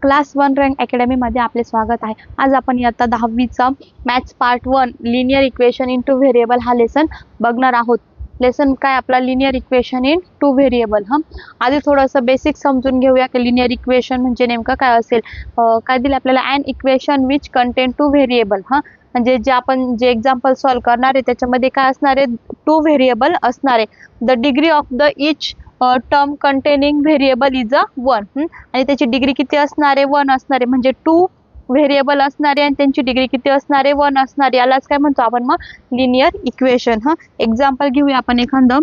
Class 1 rank अकॅडमीमध्ये आपले स्वागत आहे. आज आपण इयत्ता 10वीचा maths part 1 linear equation in two variable हा लेसन बघणार आहोत. लेसन काय आपला linear equation in two variable. आधी थोडंसं बेसिक समजून घेऊया की लिनियर इक्वेशन म्हणजे नेमकं काय असेल. काय दिलं आपल्याला, an equation which contain two variable. म्हणजे जे आपण जे एक्झाम्पल सॉल्व करणार आहे त्याच्यामध्ये काय असणार आहे, टू व्हेरिएबल असणार आहे. The degree of the each term containing variable is a 1. आणि त्याची डिग्री किती असणार आहे, 1 असणार आहे. म्हणजे टू व्हेरिएबल असणार आहे आणि त्यांची डिग्री किती असणार आहे, 1 असणार आहे. यालाच काय म्हणतो आपण मग, लिनियर इक्वेशन. एक्झाम्पल घेऊया आपण एखादं.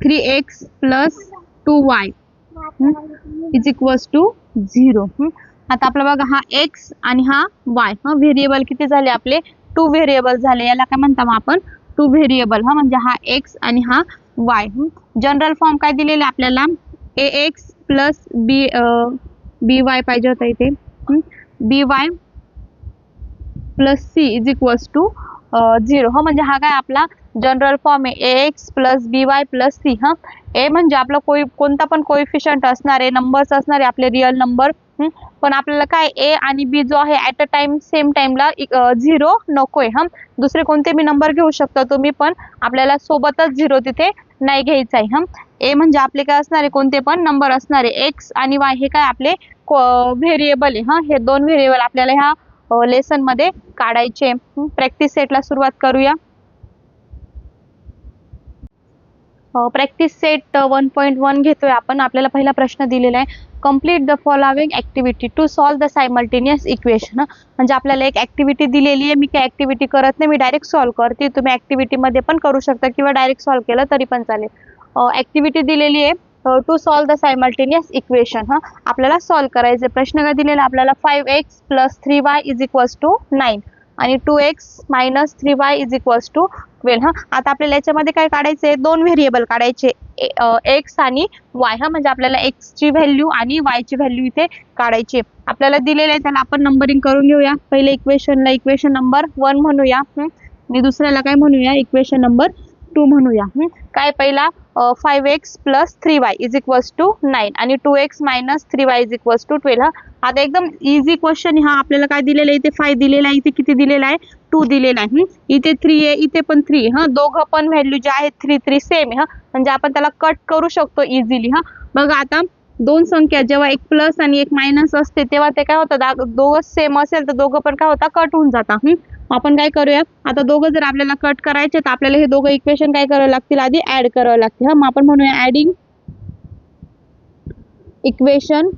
3x + 2y is equals to 0. आता आपला बघा, हा x आणि हा y व्हेरिएबल किती झाले आपले, टू व्हेरिएबल झाले. याला काय म्हणतो मग आपण, टू व्हेरिएबल. म्हणजे हा x आणि हा y. जनरल फॉर्म काय दिलेला आपल्याला, ax + by पाहिजे होता इथे, by + c is equals to 0. म्हणजे हा काय आपला जनरल फॉर्म आहे, ax + by + c. ए म्हणजे आपला कोणता पण कोएफिशियंट असणार आहे, नंबर्स असणार आहे आपले रिअल नंबर. पण आपल्याला काय ए आणि बी जो आहे ॲट अ टाइम सेम टाइमला 0 नकोय. दुसरे कोणते बी नंबर घेऊ शकता तुम्ही, पण आपल्याला सोबतच 0 तिथे नाही घ्यायचा आहे. ए म्हणजे आपले काय असणार आहे, कोणते पण नंबर असणार आहे. एक्स आणि वाय हे काय आपले व्हेरिएबल आहे. हे दोन व्हेरिएबल आपल्याला ह्या लेसन मध्ये काढायचे. प्रॅक्टिस सेटला सुरुवात करूया. प्रॅक्टिस सेट 1.1 घेतोय आपण. आपल्याला पहिला प्रश्न दिलेला आहे, complete the following activity to solve the simultaneous equation. म्हणजे आपल्याला एक ऍक्टिव्हिटी दिलेली आहे. मी काय ऍक्टिव्हिटी करत नाही, मी डायरेक्ट सॉल्व करते. तुम्ही ऍक्टिव्हिटी मध्ये पण करू शकता किंवा डायरेक्ट सॉल्व केलं तरी पण चालेल. ऍक्टिव्हिटी दिलेली आहे to solve the simultaneous equation. आपल्याला सॉल्व करायचे. प्रश्न काय दिलेला आपल्याला, 5x + 3y is equals to 9 आणि 2x - 3y is equals to 12. आता आपल्याला याच्यामध्ये काय काढायचे, दोन व्हेरिएबल काढायचे, एक्स आणि वाय. म्हणजे आपल्याला एक्स ची व्हॅल्यू आणि वाय ची व्हॅल्यू इथे काढायची. आपल्याला दिलेलं आहे, त्याला आपण नंबरिंग करून घेऊया. पहिले इक्वेशनला इक्वेशन नंबर 1 म्हणूया आणि दुसऱ्याला काय म्हणूया, इक्वेशन नंबर 2 म्हणूया. काय पहिला 5x + 3y is equals to 9 आणि 2x - 3y is equals to 12. आता एकदम इझी क्वेश्चन. हा आपल्याला काय दिलेलं आहे, इथे 5 दिलेला आहे, इथे किती दिलेला आहे, 2 दिलेला आहे. इथे 3 आहे, इथे पण 3. दोघं पण व्हॅल्यू जे आहेत 3 सेम आहे. म्हणजे आपण त्याला कट करू शकतो इझिली. बघा आता दोन संख्या जेव्हा एक प्लस आणि एक मायनस असते तेव्हा ते काय होतं, दोघं सेम असेल तर दोघं पण काय होता, कट होऊन जाता. आपण काय करूया, आता दोघं जर आपल्याला कट करायचे तर आपल्याला हे दोघं इक्वेशन काय करावं लागतील, आधी ऍड करावं लागतील. मग आपण म्हणूया ऍडिंग इक्वेशन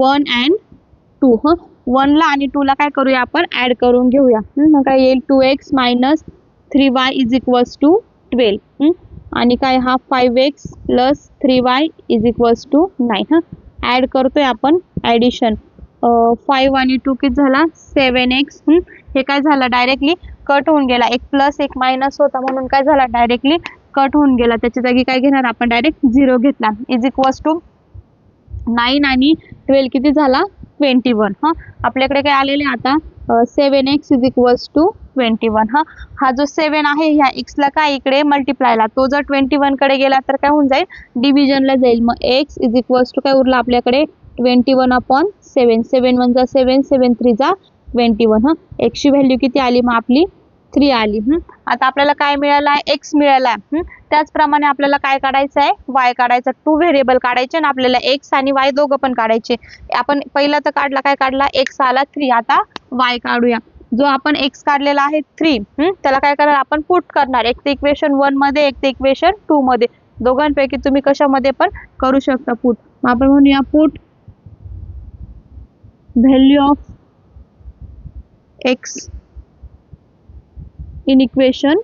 1 and 2. 1 ला आणि 2 ला काय करूया, आपण ऍड करून घेऊया. मग काय येईल, 2x - 3y is equals to 12 आणि काय हा 5x + 3y is equals to 9. Add करतोय आपण, ऍडिशन 5 आणि 2 किती झाला, 7x. हे काय झालं, डायरेक्टली कट होऊन गेला. एक प्लस एक मायनस होता म्हणून काय झाला, डायरेक्टली कट होऊन गेला. त्याच्या जागी काय घेणार आपण, डायरेक्ट 0 घेतला. इज इक्वल्स टू 9 आणि 12 किती झाला, 21. आपल्याकडे काय आलेले आता 7x इज इक्वल्स टू 21. हा जो 7 आहे ह्या x ला काय इकडे मल्टिप्लायला, तो जर 21 कडे गेला तर काय होऊन जाईल, डिव्हिजनला जाईल. मग x इज इक्वल्स टू काय उरला आपल्याकडे, 21/7. 7 1 7, 7 3 21. x ची व्हॅल्यू किती आली मग आपली, 3 आली. आता आपल्याला काय मिळालं आहे, x मिळाला आहे. त्याचप्रमाणे आपल्याला काय काढायचं आहे, y काढायचं. टू व्हेरिएबल काढायचे आणि आपल्याला x आणि y दोघं पण काढायचे. आपण पहिला तर काढला, काय काढला, x आला 3. आता y काढूया. जो आपण x काढलेला आहे 3, त्याला काय करणार आपण, पुट करणार. एक तर इक्वेशन 1 मध्ये, एक तर इक्वेशन 2 मध्ये. दोघांपैकी तुम्ही कशामध्ये पण करू शकता पुट. मग आपण म्हणूया put value of x in equation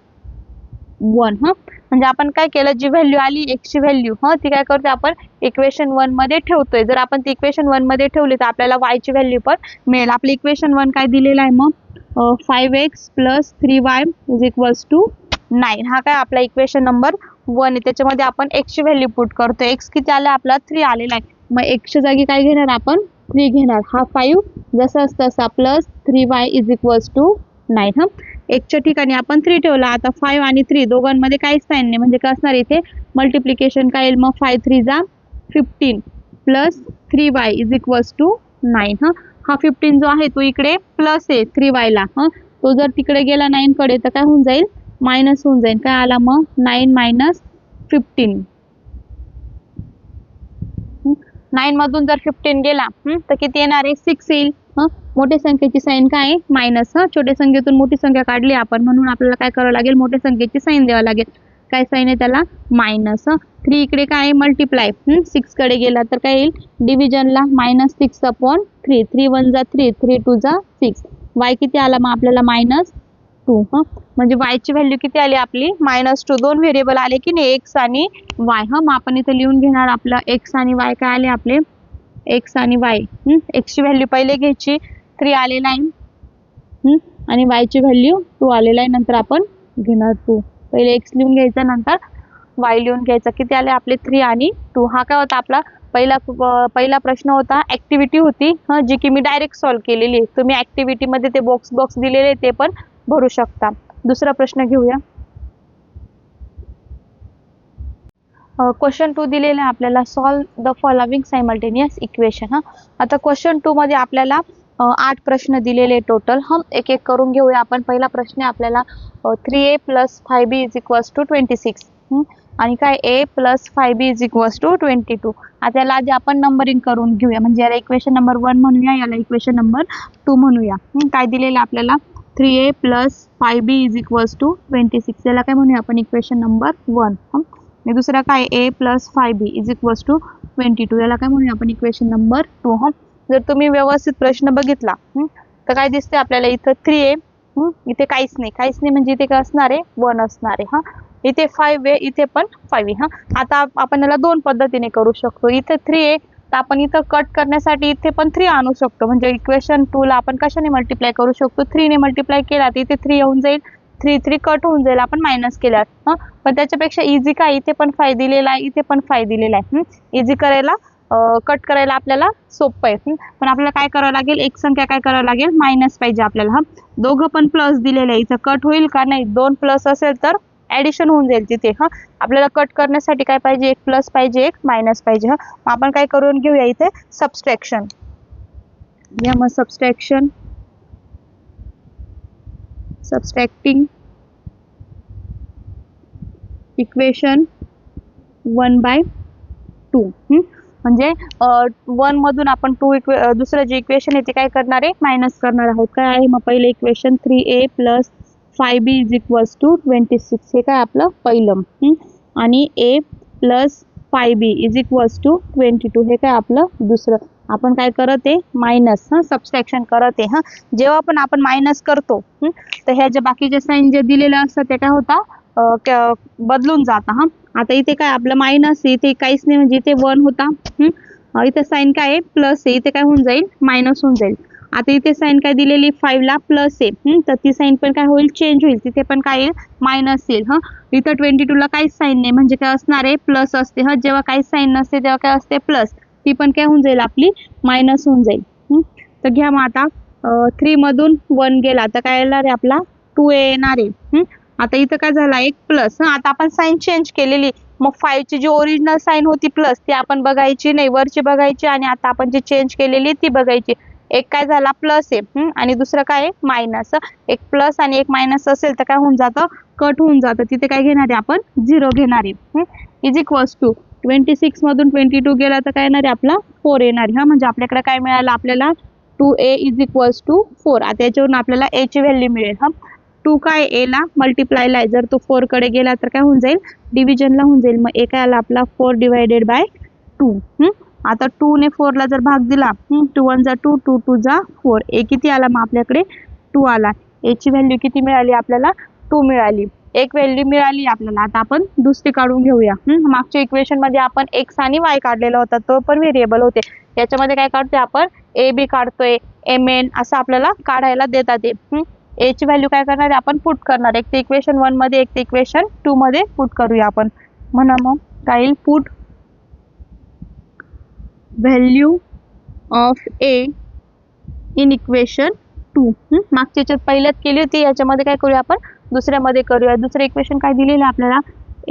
1. म्हणजे आपण काय केलं, जी व्हॅल्यू आली x ची व्हॅल्यू, ती काय करतोय आपण इक्वेशन 1 मध्ये ठेवतोय. जर आपण ती इक्वेशन 1 मध्ये ठेवली तर आपल्याला y ची व्हॅल्यू पण मिळेल. आपलं इक्वेशन 1 काय दिलेलं आहे मग, 5x + 3y is equals to 9. हा काय आपला इक्वेशन नंबर 1 आहे. त्याच्यामध्ये आपण x ची व्हॅल्यू पुट करतोय. x किती आला आपला, 3 आलेला आहे. मग x च्या जागी काय घेणार आपण, 3 घेणार. हा 5 जसा तसा + 3y इज इक्वल्स टू 9. एकच्या ठिकाणी आपण 3 ठेवला. आता 5 आणि 3 दोघांमध्ये काहीच साईन नाही म्हणजे काय असणार इथे मल्टिप्लिकेशन काय येईल मग 5 3 जा 15 plus 3y is equals to 9. हा 15 जो आहे तो इकडे प्लस आहे 3y ला. तो जर तिकडे गेला 9 कडे तर काय होऊन जाईल मायनस होऊन जाईल. काय आला मग 9 मायनस 15. 9 मधून जर 15 गेला तर किती येणार आहे 6 येईल. मोठ्या संख्येची साईन काय आहे मायनस. छोट्या संख्येतून मोठी संख्या काढली आपण म्हणून आपल्याला काय करावं लागेल मोठ्या संख्येची साईन द्यावं लागेल. काय साईन आहे त्याला मायनस. 3 इकडे काय आहे मल्टिप्लाय 6 कडे गेला तर काय येईल डिव्हिजनला -6/3. 3 1 जा 3 3 2 जा 6. y किती आला मग आपल्याला -2. म्हणजे y ची व्हॅल्यू किती आली आपली -2. दोन व्हेरिएबल आले की नाही x आणि y. मग आपण इथे लिहून घेणार आपलं x आणि y काय आले आपले x आणि y. x ची व्हॅल्यू पहिले घ्यायची 3 आलेला आहे आणि y ची व्हॅल्यू 2 आलेला आहे. नंतर आपण घेणार 2. पहिले x लिहून घ्यायचा नंतर y लिहून घ्यायचा. किती आले आपले 3 आणि 2. हा काय होता आपला पहिला प्रश्न होता ऍक्टिव्हिटी होती जी की मी डायरेक्ट सॉल्व्ह केलेली आहे. तुम्ही ऍक्टिव्हिटी मध्ये ते बॉक्स दिलेले ते पण भरू शकता. दुसरा प्रश्न घेऊया. क्वेश्चन 2 दिलेला आहे आपल्याला solve the following simultaneous equation. आता क्वेश्चन 2 मध्ये आपल्याला 8 प्रश्न दिलेले टोटल. एक एक करून घेऊया आपण. पहिला प्रश्न आहे आपल्याला 3a + 5b = 26 आणि काय a + 5b = 22. आता याला आधी आपण नंबरिंग करून घेऊया म्हणजे याला इक्वेशन नंबर 1 म्हणूया याला इक्वेशन नंबर 2 म्हणूया. काय दिलेलं आपल्याला 3a + 5b = 26. याला काय म्हणूया आपण इक्वेशन नंबर 1. आणि दुसरा काय a + 5b = 22. याला काय म्हणूया आपण इक्वेशन नंबर 2. जर तुम्ही व्यवस्थित प्रश्न बघितला तर काय दिसते आपल्याला इथं 3a इथे काहीच नाही म्हणजे इथे काय असणार आहे 1 असणार आहे. इथे 5 आहे इथे पण 5 आहे. आता आपण याला दोन पद्धतीने करू शकतो. इथे 3 आहे तर आपण इथं कट करण्यासाठी इथे पण 3 आणू शकतो. म्हणजे इक्वेशन 2 ला आपण कशाने मल्टिप्लाय करू शकतो 3 ने मल्टिप्लाय केला तर इथे 3 येऊन जाईल 3 3 कट होऊन जाईल आपण मायनस केल्यास. पण त्याच्यापेक्षा इझी काय इथे पण 5 दिलेला आहे इथे पण 5 दिलेला आहे. इझी करायला कट करायला आपल्याला सोपं आहे. पण आपल्याला काय करावं लागेल एक संख्या काय करावं लागेल मायनस पाहिजे आपल्याला. दोघं पण प्लस दिलेलं आहे इथं कट होईल का नाही 2 प्लस असेल तर ऍडिशन होऊन जाईल तिथे. आपल्याला कट करण्यासाठी काय पाहिजे एक प्लस पाहिजे एक मायनस पाहिजे. मग आपण काय करून घेऊया इथे सबस्ट्रॅक्शन. मग सबस्ट्रॅक्टिंग इक्वेशन 1/2 म्हणजे 1 मधून आपण 2 दुसरं जे इक्वेशन आहे ते काय करणार आहे मायनस करणार आहोत. काय आहे मग पहिले इक्वेशन 3a + 5b = 26. हे काय आपलं पहिलं. आणि a + 5b = 22. हे काय आपलं दुसरं. आपण काय करत आहे मायनस सबस्ट्रॅक्शन करत आहे. जेव्हा पण आपण मायनस करतो तर ह्या ज्या बाकीचे साईन जे दिलेले असतात ते काय होता बदलून जाता. आता इथे काय आपलं मायनस इथे काहीच नाही म्हणजे इथे 1 होता. इथे साईन काय आहे प्लस आहे इथे काय होऊन जाईल मायनस होऊन जाईल. आता इथे साईन काय दिलेली 5 ला प्लस आहे तर ती साईन पण काय होईल चेंज होईल तिथे पण काय येईल मायनस येईल. इथं 22 ला काहीच साईन नाही म्हणजे काय असणार आहे प्लस असते. जेव्हा काहीच साईन नसते तेव्हा काय असते प्लस. ती पण काय होऊन जाईल आपली मायनस होऊन जाईल. तर घ्या मग आता 3 मधून 1 गेला तर काय येणार आहे आपला 2a येणार आहे. आता इथं काय झाला एक प्लस. आता आपण साईन चेंज केलेली मग 5 ची जी ओरिजिनल साईन होती प्लस ती आपण बघायची नाही वरची बघायची आणि आता आपण जी चेंज केलेली ती बघायची. एक काय झाला प्लस आहे आणि दुसरं काय आहे मायनस. एक प्लस आणि एक मायनस असेल तर काय होऊन जातं कट होऊन जातं. तिथे काय घेणार आहे आपण 0 घेणार आहे. = 26 मधून 22 गेला तर काय येणार आहे आपला 4 येणार आहे. म्हणजे आपल्याकडे काय मिळालं आपल्याला 2a = 4. आता याच्यावरून आपल्याला a ची व्हॅल्यू मिळेल. 2 काय a ला मल्टिप्लायला आहे जर तो 4 कडे गेला तर काय होऊन जाईल डिव्हिजनला होऊन जाईल. मग a काय आला आपला 4/2. आता 2 ने 4 ला जर भाग दिला 2 1 जा 2 2 2 जा 4. a किती आला मग आपल्याकडे 2 आला. a ची व्हॅल्यू किती मिळाली आपल्याला 2 मिळाली. एक व्हॅल्यू मिळाली आपल्याला. आता आपण दुसरी काढून घेऊया. मागच्या इक्वेशन मध्ये आपण x आणि y काढलेला होता तो पण व्हेरिएबल होते. याच्यामध्ये काय काढतोय आपण a b काढतोय mn असं आपल्याला काढायला देतात. a ची व्हॅल्यू काय करणार आहे आपण पुट करणार. एक ते इक्वेशन 1 मध्ये एक ते इक्वेशन 2 मध्ये पुट करूया आपण. म्हणा मग काय येईल put value of a in equation 2. मागच्या याच्यात पहिल्यात केली होती, याच्यामध्ये काय करूया आपण दुसऱ्यामध्ये करूया. दुसरं इक्वेशन काय दिलेलं आहे आपल्याला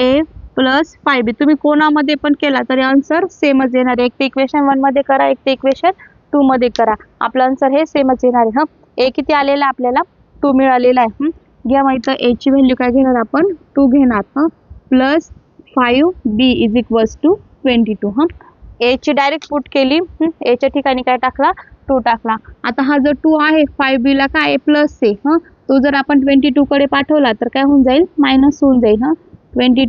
a + 5b. तुम्ही कोणामध्ये पण केला तरी आन्सर सेमच येणार आहे. एक ते इक्वेशन 1 मध्ये करा, एक ते इक्वेशन 2 मध्ये करा, आपलं आन्सर हे सेमच येणार आहे. a किती आलेला आपल्याला 2 मिळालेला आहे. घ्या माहित a ची व्हॅल्यू काय घेणार आपण 2 घेणार प्लस 5b = 22. a ची डायरेक्ट पुट केली, a च्या ठिकाणी काय टाकला 2 टाकला. आता हा जो 2 आहे 5b ला काय प्लस आहे, तो जर आपण 22 कडे पाठवला तर काय होऊन जाईल मायनस होऊन जाईल. 22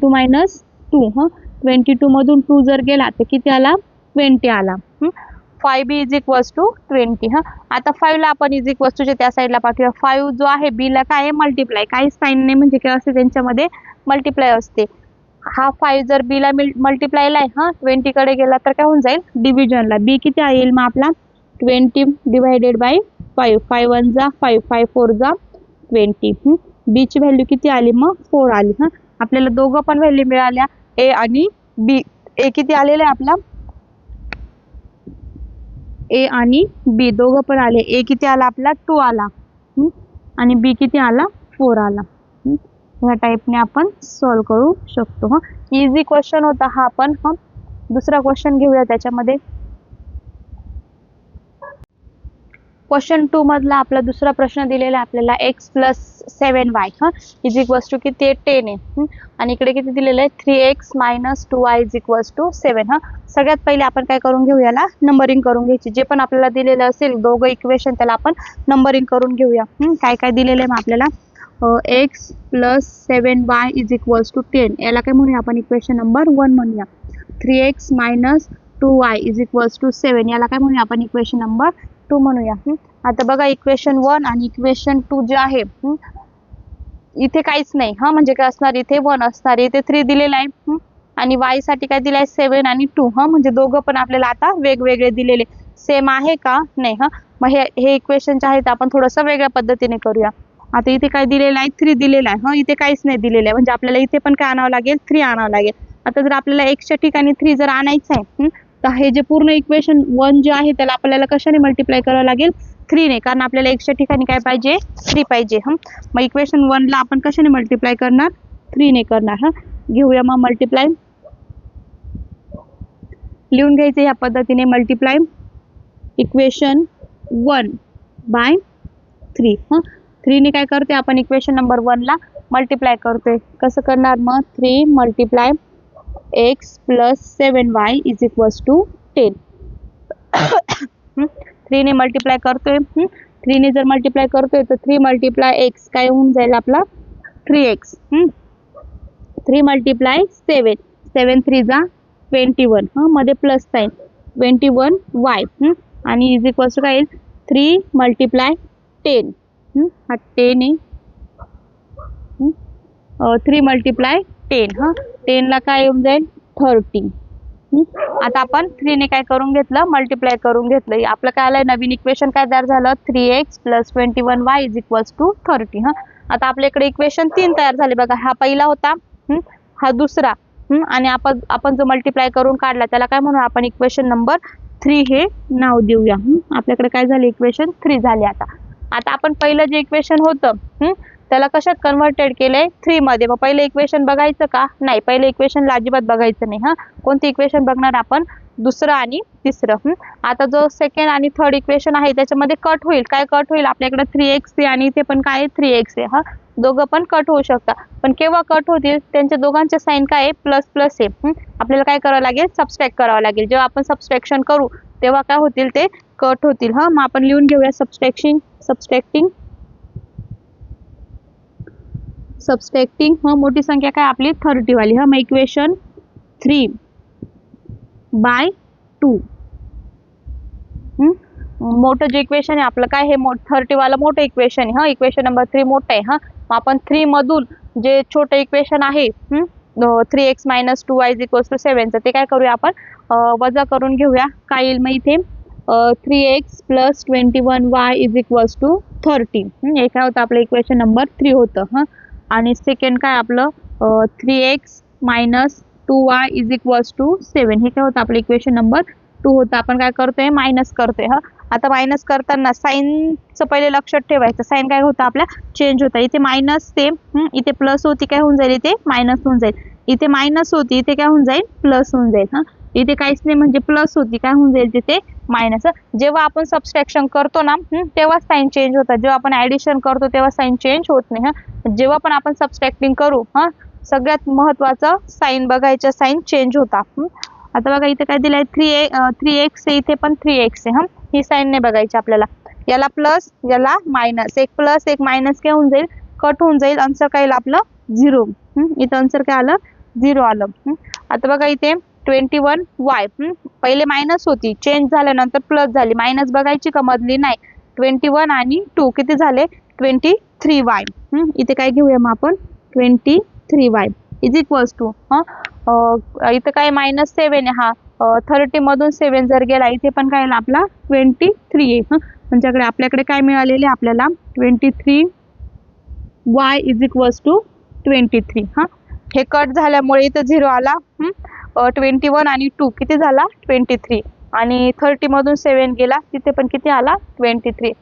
- 2 22 मधून 2 जर गेला तर किती आला 20 आला. 5b = 20. आता 5 ला आपण = त्या साईडला पाठवूया. 5 जो आहे b ला काय आहे मल्टिप्लाय, काही साईन नाही म्हणजे काय असते त्यांच्यामध्ये मल्टिप्लाय असते. हा 5 जर b ला मल्टिप्लायला आहे 20 कडे गेला तर काय होऊन जाईल डिव्हिजनला. b किती येईल मग आपला 20 / 5. 5 1 जा 5, 5 4 जा 20. b ची व्हॅल्यू किती आली मग 4 आली. आपल्याला दोघं पण व्हॅल्यू मिळाल्या a आणि b. a किती आलेला आहे आपला a आणि b दोघं पण आले. a किती आला आपला 2 आला आणि b किती आला 4 आला. ह्या टाईपने आपण सॉल्व करू शकतो. इझी क्वेश्चन होता हा. आपण दुसरा क्वेश्चन घेऊया. त्याच्यामध्ये क्वेश्चन 2 मधला आपला दुसरा प्रश्न दिलेला आहे आपल्याला x + 7y = किती आहे 10 आहे. आणि इकडे किती दिलेलं आहे 3x - 2y = 7. सगळ्यात पहिले आपण काय करून घेऊ, याला नंबरिंग करून घ्यायची. जे पण आपल्याला दिलेलं असेल दोघं इक्वेशन त्याला आपण नंबरिंग करून घेऊया. काय काय दिलेलं आहे मग आपल्याला x + 7y = 10. याला काय म्हणूया आपण इक्वेशन नंबर 1 म्हणूया. 3x - 2y = 7 याला काय म्हणूया आपण इक्वेशन नंबर 2 म्हणूया. आता बघा इक्वेशन 1 आणि इक्वेशन 2 जे आहे इथे काहीच नाही म्हणजे काय असणार इथे 1 असणार, इथे 3 दिलेला आहे आणि y साठी काय दिलाय 7 आणि 2 म्हणजे दोघं पण आपल्याला आता वेगवेगळे दिलेले. सेम आहे का नाही. मग हे इक्वेशन जे आहेत आपण थोडंसं वेगळ्या पद्धतीने करूया. आता इथे काय दिलेलं आहे 3 दिलेला आहे इथे काहीच नाही दिलेलं आहे म्हणजे आपल्याला इथे पण काय आणावं लागेल 3 आणावं लागेल. आता जर आपल्याला x च्या ठिकाणी 3 जर आणायचं आहे तर हे जे पूर्ण इक्वेशन 1 जे आहे त्याला आपल्याला कशाने मल्टिप्लाय करावं लागेल 3 ने, कारण आपल्याला x च्या ठिकाणी काय पाहिजे 3 पाहिजे. मग इक्वेशन 1 ला आपण कशाने मल्टिप्लाय करणार 3 ने करणार. घेऊया मग मल्टिप्लाय. लिहून घ्यायचं ह्या पद्धतीने मल्टिप्लाय इक्वेशन 1 / 3. 3 ने काय करतोय आपण इक्वेशन नंबर 1 ला मल्टिप्लाय करतोय. कसं करणार मग 3 × x + 7y = 10. 3 ने मल्टिप्लाय करतोय. 3 ने जर मल्टिप्लाय करतोय तर 3 × x काय होऊन जाईल आपला 3x. 3 × 7 7 3 जा 21 मध्ये प्लस साइन 21y आणि = काय येईल 3 × 10. हा 10 आहे 3 × 10 10 ला काय येऊन जाईल 30. आता आपण 3 ने काय करून घेतलं मल्टिप्लाय करून घेतलं. आपलं काय आलंय नवीन इक्वेशन काय तयार झालं 3x + 21y = 30. आता आपल्याकडे इक्वेशन 3 तयार झाले बघा. हा पहिला होता हा दुसरा आणि आपण जो मल्टिप्लाय करून काढला त्याला काय म्हणू आपण इक्वेशन नंबर 3 हे नाव देऊया. आपल्याकडे काय झाले इक्वेशन 3 झाले. आता आपण पहिलं जे इक्वेशन होतं त्याला कशात कन्व्हर्टेड केलंय 3 मध्ये. मग पहिलं इक्वेशन बघायचं का नाही, पहिलं इक्वेशनला अजिबात बघायचं नाही. कोणती इक्वेशन बघणार आपण दुसरं आणि तिसरं. आता जो सेकंड आणि थर्ड इक्वेशन आहे त्याच्यामध्ये कट होईल. काय कट होईल आपल्याकडे 3x आहे आणि इथे पण काय 3x आहे. दोघं पण कट होऊ शकतात. पण केव्हा कट होतील त्यांच्या दोघांचे साइन काय आहे प्लस प्लस आहे. आपल्याला काय करावं लागेल सबस्ट्रॅक्ट करावं लागेल. जेव्हा आपण सबस्ट्रॅक्शन करू तेव्हा काय होतील ते कट होतील. मग आपण लिहून घेऊया सबस्ट्रॅक्टिंग मोठी संख्या काय आपली 30 वाली. मग इक्वेशन 3 / 2 मोठं जे इक्वेशन आहे आपलं काय हे 30 वाला मोठं इक्वेशन आहे. इक्वेशन नंबर 3 मोठं आहे. मग आपण 3 मधून जे छोटं इक्वेशन आहे 3x - 2y = 7 ते काय करूया आपण वजा करून घेऊया. काय येईल मग इथे 3x + 21y = 30. हे काय होतं आपलं इक्वेशन नंबर 3 होतं. आणि सेकंड काय आपलं 3x - 2y = 7 हे काय होतं आपलं इक्वेशन नंबर 2 होतं, आपण काय करतोय मायनस करतोय. आता मायनस करताना साईनचं पहिले लक्षात ठेवायचं. साईन काय होतं आपल्या चेंज होता. इथे मायनस ते इथे प्लस होती काय होऊन जाईल, इथे मायनस होऊन जाईल. इथे मायनस होती इथे काय होऊन जाईल प्लस होऊन जाईल. इथे काहीच नाही म्हणजे प्लस होती काय होऊन जाईल तिथे मायनस. जेव्हा आपण सबस्ट्रॅक्शन करतो ना तेव्हा साईन चेंज होतात. जेव्हा आपण ऍडिशन करतो तेव्हा साईन चेंज होत नाही. जेव्हा पण आपण सबस्ट्रॅक्टिंग करू सगळ्यात महत्वाचं साईन बघायचं, साईन चेंज होता. आता बघा इथे काय दिलंय 3x आहे, इथे पण 3x आहे. ही साईन नाही बघायची आपल्याला. याला प्लस याला मायनस, एक प्लस एक मायनस काय होऊन जाईल कट होऊन जाईल. आन्सर काय आलं आपलं 0. इथं आन्सर काय आलं 0 आलं. आता बघा इथे 21y पहिले मायनस होती, चेंज झाल्यानंतर प्लस झाली. मायनस बघायची का मधली नाही. 21 आणि 2 किती झाले 23y. इथे काय घेऊया मग आपण 23y इज इक्वल्स टू इथं काय -7 आहे. 30 मधून 7 जर गेला इथे पण काय आला आपला 23 आहे. म्हणजे आपल्याकडे काय मिळालेले आपल्याला 23y इज इक्वल्स टू 23. हे कट झाल्यामुळे इथं 0 आला. 21 आणि 2 किती झाला 23 आणि 30 मधून 7 गेला तिथे पण किती आला 23.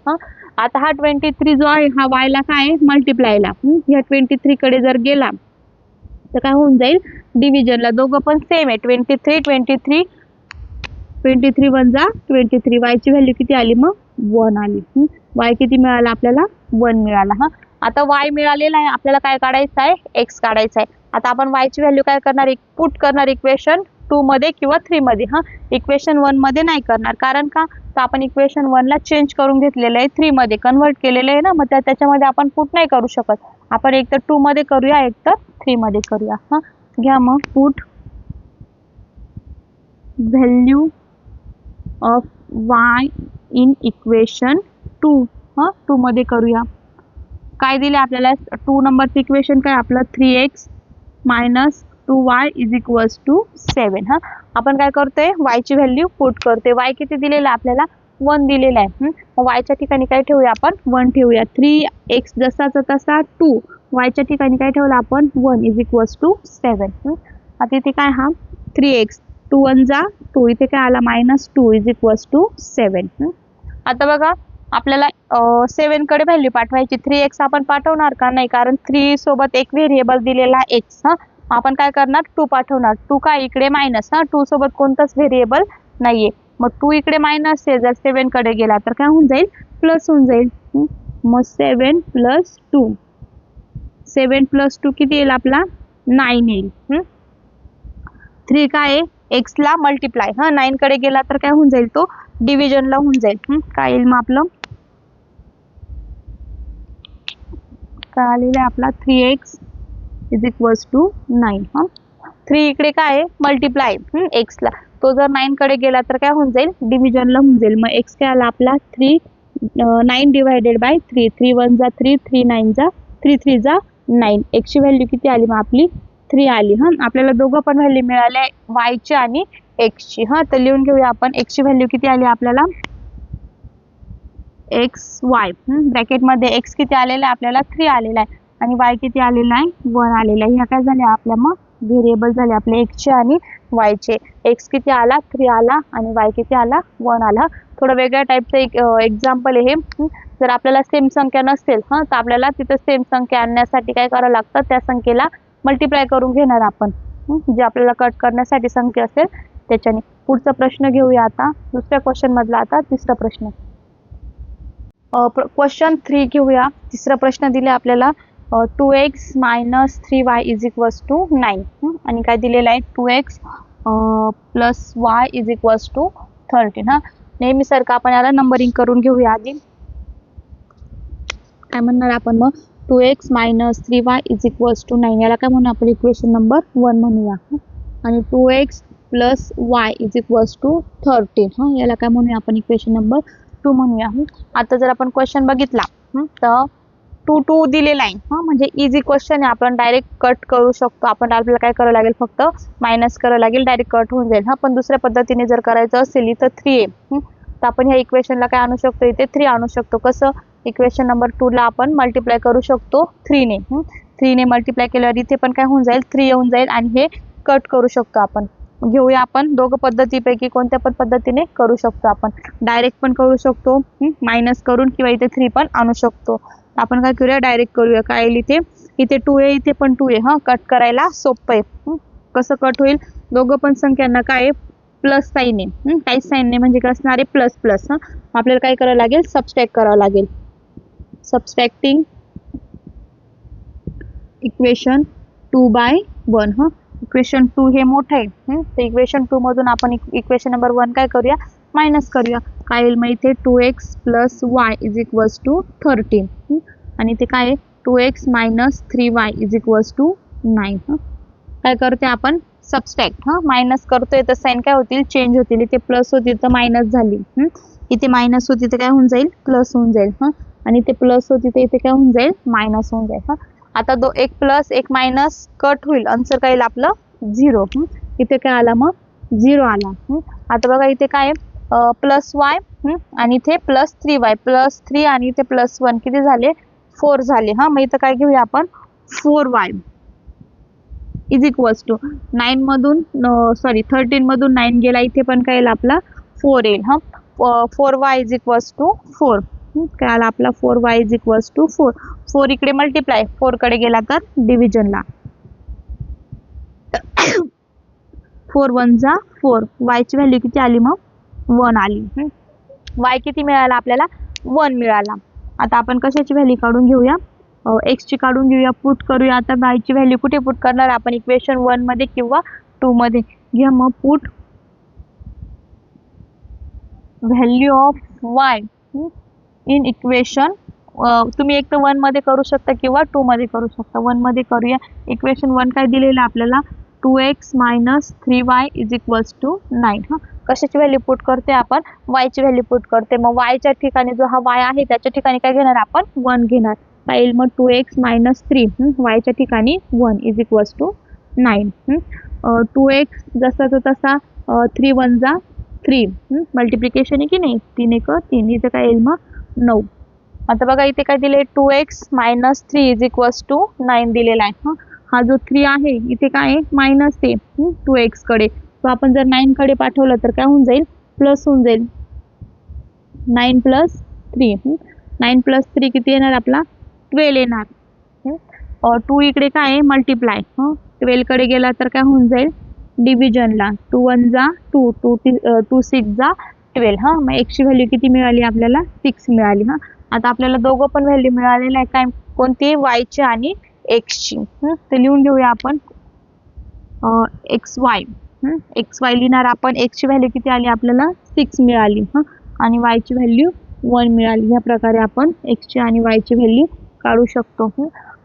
आता हा 23 जो आहे हा y ला काय मल्टिप्लायला ह्या 23 कडे जर गेला तर काय होऊन जाईल डिव्हिजनला. दोघं पण सेम आहे 23 23 23 1 जा 23. y ची व्हॅल्यू किती आली मग 1 आली. y किती मिळाला आपल्याला 1 मिळाला. आता y मिळालेला आहे, आपल्याला काय काढायचं आहे x काढायचा आहे. आता आपण y ची व्हॅल्यू काय करणार पुट करणार इक्वेशन 2 मध्ये किंवा 3 मध्ये. इक्वेशन 1 मध्ये नाही करणार, कारण का तर आपण इक्वेशन 1 ला चेंज करून घेतलेलं आहे, 3 मध्ये कन्वर्ट केलेलं आहे ना. मग त्याच्यामध्ये आपण पुट नाही करू शकत. आपण एक तर 2 मध्ये करूया एक तर 3 मध्ये करूया. घ्या मग put value of y in equation 2. 2 मध्ये करूया. काय दिले आपल्याला 2 नंबरचं इक्वेशन काय आपलं 3x minus 2y is equals to 7. आपण काय करतोय y ची व्हॅल्यू पुट करतोय. y किती दिलेला आपल्याला 1 दिलेला आहे. y च्या ठिकाणी काय ठेवूया आपण 1 ठेवूया. 3x जसाचा तसा 2 y च्या ठिकाणी काय ठेवलं आपण 1 इज इक्वल्स टू 7. आता इथे काय हा 3x 2 1 जा 2 इथे काय आला -2 इज इक्वल्स टू 7. आता बघा आपल्याला 7 कडे व्हॅल्यू पाठवायची. 3x आपण पाठवणार का नाही, कारण 3 सोबत एक व्हेरिएबल दिलेला x. आपण काय करणार 2 पाठवणार. 2 काय इकडे मायनस 2 सोबत कोणताच व्हेरिएबल नाहीये. मग 2 इकडे मायनस आहे, जर 7 कडे गेला तर काय होऊन जाईल प्लस होऊन जाईल. मग 7 प्लस 2 7 प्लस 2 किती येईल आपला 9 येईल. 3 काय आहे x ला मल्टिप्लाय 9 कडे गेला तर काय होऊन जाईल तो डिव्हिजनला होऊन जाईल. काय येईल मग आपलं काय आलेलं आहे आपला 3x इज इक्वल्स टू 9. 3 इकडे काय आहे मल्टिप्लाय x ला, तो जर 9 कडे गेला तर काय होऊन जाईल डिव्हिजनला होऊन जाईल. मग x काय आला आपला 9 डिवायडेड बाय 3. 3 1 जा 3 3 9 जा 3 3 जा 9. x ची व्हॅल्यू किती आली मग आपली 3 आली. आपल्याला दोघं पण व्हॅल्यू मिळाले y ची आणि x ची. तर लिहून घेऊया आपण. x ची व्हॅल्यू किती आली आपल्याला xy ब्रॅकेट मध्ये x किती आलेला आहे आपल्याला 3 आलेला आहे आणि y किती आलेला आहे 1 आलेला आहे. ह्या काय झाल्या आपल्या मग व्हेरिएबल झाले आपले x चे आणि y चे. x किती आला 3 आला आणि y किती आला 1 आला. थोडं वेगळ्या टाईपचं एक एक्झाम्पल आहे हे. जर आपल्याला सेम संख्या नसेल तर आपल्याला तिथं सेम संख्या आणण्यासाठी काय करावं लागतं, त्या संख्येला मल्टिप्लाय करून घेणार आपण. जे आपल्याला कट करण्यासाठी संख्या असेल त्याच्याने. पुढचा प्रश्न घेऊया आता दुसऱ्या क्वेश्चन मधला. आता तिसरा प्रश्न क्वेश्चन 3 घेऊया. तिसरा प्रश्न दिले आपल्याला 2x minus 3y is equals to 9. आणि काय दिलेलं आहे 2x plus y is equals to 13. नेहमीसारखं आपण याला नंबरिंग करून घेऊया आधी. काय म्हणणार आपण मग 2x minus 3y is equals to 9. याला काय म्हणू आपण इक्वेशन नंबर 1 म्हणूया. आणि 2x plus y is equals to 13 याला काय म्हणूया आपण इक्वेशन नंबर 2 म्हणूया. आता जर आपण क्वेश्चन बघितला तर 2 2 दिलेला आहे. म्हणजे इझी क्वेश्चन आहे, आपण डायरेक्ट कट करू शकतो. आपण आपल्याला काय करावं लागेल फक्त मायनस करावं लागेल, डायरेक्ट कट होऊन जाईल. पण दुसऱ्या पद्धतीने जर करायचं असेल इथं 3 आहे तर आपण ह्या इक्वेशनला काय आणू शकतो इथे 3 आणू शकतो. कसं इक्वेशन नंबर 2 ला आपण मल्टिप्लाय करू शकतो 3 ने. 3 ने मल्टिप्लाय केल्यावर इथे पण काय होऊन जाईल 3 येऊन जाईल आणि हे कट करू शकतो आपण. घेऊया आपण दोघं पद्धतीपैकी कोणत्या पण पद्धतीने करू शकतो. आपण डायरेक्ट पण करू शकतो मायनस करून, किंवा इथे 3 पण आणू शकतो. आपण काय करूया, डायरेक्ट करूया. काय येईल इथे 2 आहे, इथे पण 2 आहे. कट करायला सोपं आहे. कसं कट होईल, दोघं पण संख्यांना काय आहे, प्लस साईन आहे. काहीच साईन नाही म्हणजे काय असणार आहे, प्लस प्लस. आपल्याला काय करावं लागेल, सबस्ट्रॅक्ट करावं लागेल. Subtracting equation 2/1. इक्वेशन 2 हे मोठं आहे, तर इक्वेशन 2 मधून आपण इक्वेशन नंबर 1 काय करूया, मायनस करूया. काय येईल मग इथे 2x + y = 13. आणि ते काय आहे, 2x - 3y = 9. काय करते आपण, सबस्ट्रॅक्ट. मायनस करतोय तर साईन काय होतील, चेंज होतील. इथे प्लस होती तर मायनस झाली. इथे मायनस होती तर काय होऊन जाईल, प्लस होऊन जाईल. आणि इथे प्लस होती तर इथे काय होऊन जाईल, मायनस होऊन जाईल. आता एक प्लस एक मायनस कट होईल, आन्सर काय येईल आपलं, 0. इथे काय आला मग, 0 आला. आता बघा इथे काय प्लस वाय आणि इथे प्लस 3y, +3 आणि इथे +1 किती झाले, 4 झाले. मग इथं काय घेऊया आपण, 4y = 9 मधून 13 मधून 9 गेला, इथे पण काय येईल आपला 4 येईल. 4y = 4. काय आला आपला 4y = 4. 4 इकडे मल्टिप्लाय, 4 कडे गेला तर डिव्हिजनला. 4 1 जा 4. y ची व्हॅल्यू किती आली मग, 1 आली. y किती मिळाला आपल्याला, 1 मिळाला. आता आपण कशाची व्हॅल्यू काढून घेऊया, x ची काढून घेऊया, पुट करूया. आता y ची व्हॅल्यू कुठे पुट करणार आपण, इक्वेशन 1 मध्ये किंवा 2 मध्ये. घ्या मग put value of y in equation, तुम्ही एक तर 1 मध्ये करू शकता किंवा 2 मध्ये करू शकता. 1 मध्ये करूया. इक्वेशन 1 काय दिलेलं आपल्याला, 2x - 3y = 9. कशाची व्हॅल्यू पुट करते आपण, y ची व्हॅल्यू पुट करते. मग y च्या ठिकाणी जो हा y आहे त्याच्या ठिकाणी काय घेणार आपण, 1 घेणार. काय येईल मग 2x - 3 y च्या ठिकाणी 1 = 9. 2x जसा तसा, 3 1 जा 3. मल्टिप्लिकेशन आहे की नाही, 3 1 3. इथे काय येईल मग 9. आता बघा इथे काय दिले, 2x - 3 = 9 दिलेला आहे. हा जो 3 आहे इथे काय आहे, मायनस आहे 2x कडे. तो आपण जर 9 कडे पाठवलं तर काय होऊन जाईल, प्लस होऊन जाईल. 9 + 3. 9 + 3 किती येणार आपला, 12 येणार. 2 इकडे काय आहे, मल्टिप्लाय. 12 कडे गेला तर काय होऊन जाईल, डिव्हिजनला. 2 1 जा 2, 2 6 जा 12. मग x ची व्हॅल्यू किती मिळाली आपल्याला, 6 मिळाली. आता आपल्याला दोघं पण व्हॅल्यू मिळालेलं आहे, काय कोणती, y ची आणि x ची. तर लिहून घेऊया आपण xy लिहिणार आपण. x ची व्हॅल्यू किती आली आपल्याला, 6 मिळाली. आणि y ची व्हॅल्यू 1 मिळाली. या प्रकारे आपण x ची आणि y ची व्हॅल्यू काढू शकतो.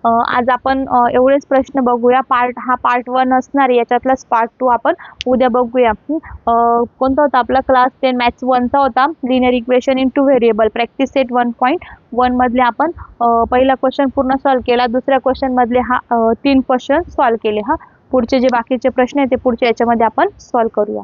आज आपण एवढेच प्रश्न बघूया. हा पार्ट 1 असणार, याच्यातलाच पार्ट 2 आपण उद्या बघूया. कोणता होता आपला, क्लास 10 मॅथ्स 1 चा होता, linear equation in 2 variable, practice set 1.1 मधले आपण पहिला क्वेश्चन पूर्ण सॉल्व्ह केला. दुसऱ्या क्वेश्चन मधले 3 क्वेश्चन सॉल्व्ह केले. पुढचे जे बाकीचे प्रश्न आहेत ते पुढच्या याच्यामध्ये आपण सॉल्व्ह करूया.